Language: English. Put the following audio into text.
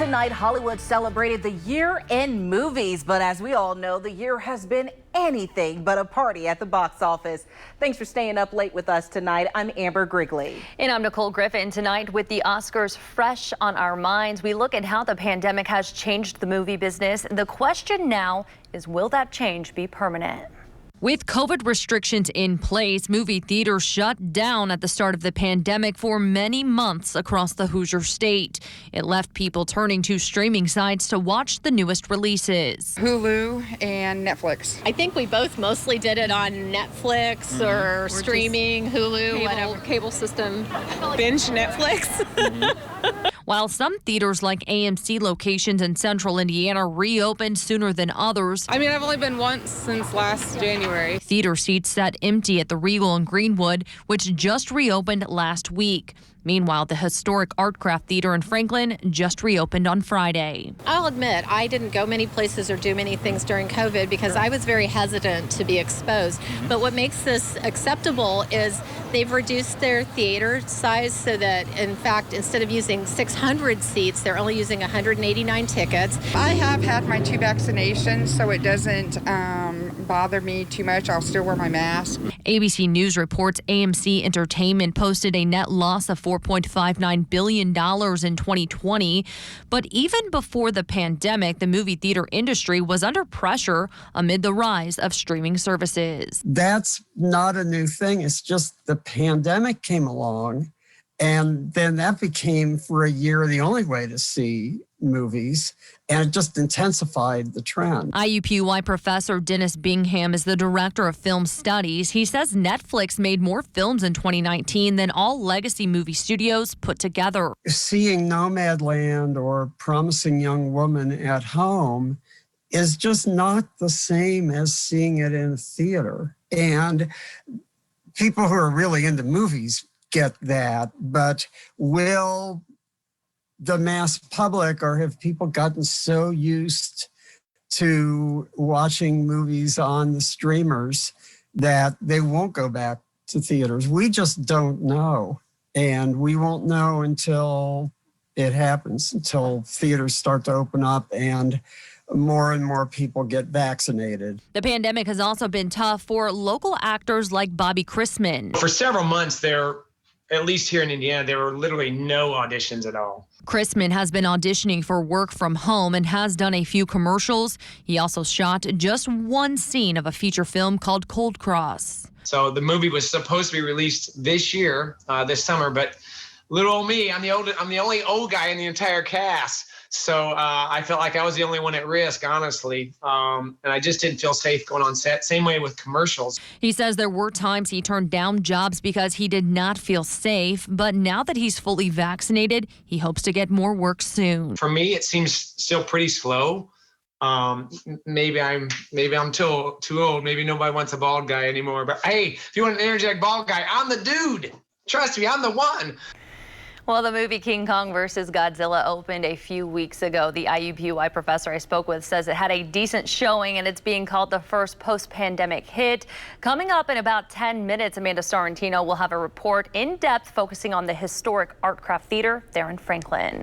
tonight, Hollywood celebrated the year in movies. But as we all know, the year has been anything but a party at the box office. Thanks for staying up late with us tonight. I'm Amber Grigley. And I'm Nicole Griffin. Tonight, with the Oscars fresh on our minds, we look at how the pandemic has changed the movie business. The question now is, will that change be permanent? With COVID restrictions in place, movie theaters shut down at the start of the pandemic for many months across the Hoosier state. It left people turning to streaming sites to watch the newest releases. Hulu and Netflix. I think we both mostly did it on Netflix or streaming, Hulu, whatever, cable system. Binge Netflix. While some theaters like AMC locations in central Indiana reopened sooner than others. I mean, I've only been once since last January. Theater seats sat empty at the Regal in Greenwood, which just reopened last week. Meanwhile, the historic Artcraft Theater in Franklin just reopened on Friday. I'll admit, I didn't go many places or do many things during COVID because I was very hesitant to be exposed. But what makes this acceptable is they've reduced their theater size so that, in fact, instead of using 600 seats, they're only using 189 tickets. I have had my 2 vaccinations, so it doesn't bother me too much. I'll still wear my mask. ABC News reports AMC Entertainment posted a net loss of $4.59 billion in 2020. But even before the pandemic, the movie theater industry was under pressure amid the rise of streaming services. That's not a new thing. It's just the pandemic came along, and then that became for a year the only way to see movies, and it just intensified the trend. IUPUI professor Dennis Bingham is the director of film studies. He says Netflix made more films in 2019 than all legacy movie studios put together. Seeing Nomadland or Promising Young Woman at home is just not the same as seeing it in a theater. And people who are really into movies get that, but will the mass public, or have people gotten so used to watching movies on the streamers that they won't go back to theaters? We just don't know. And we won't know until it happens, until theaters start to open up and more people get vaccinated. The pandemic has also been tough for local actors like Bobby Chrisman. For several months there, at least here in Indiana, there were literally no auditions at all. Chrisman has been auditioning for work from home and has done a few commercials. He also shot just one scene of a feature film called Cold Cross. So the movie was supposed to be released this year, this summer, but little old me, I'm the only old guy in the entire cast. So I felt like I was the only one at risk, honestly. And I just didn't feel safe going on set. Same way with commercials. He says there were times he turned down jobs because he did not feel safe. But now that he's fully vaccinated, he hopes to get more work soon. For me, it seems still pretty slow. Maybe I'm too old. Maybe nobody wants a bald guy anymore. But hey, if you want an energetic bald guy, I'm the dude. Trust me, I'm the one. Well, the movie King Kong vs. Godzilla opened a few weeks ago. The IUPUI professor I spoke with says it had a decent showing, and it's being called the first post-pandemic hit. Coming up in about 10 minutes, Amanda Sorrentino will have a report in depth focusing on the historic Artcraft Theater there in Franklin.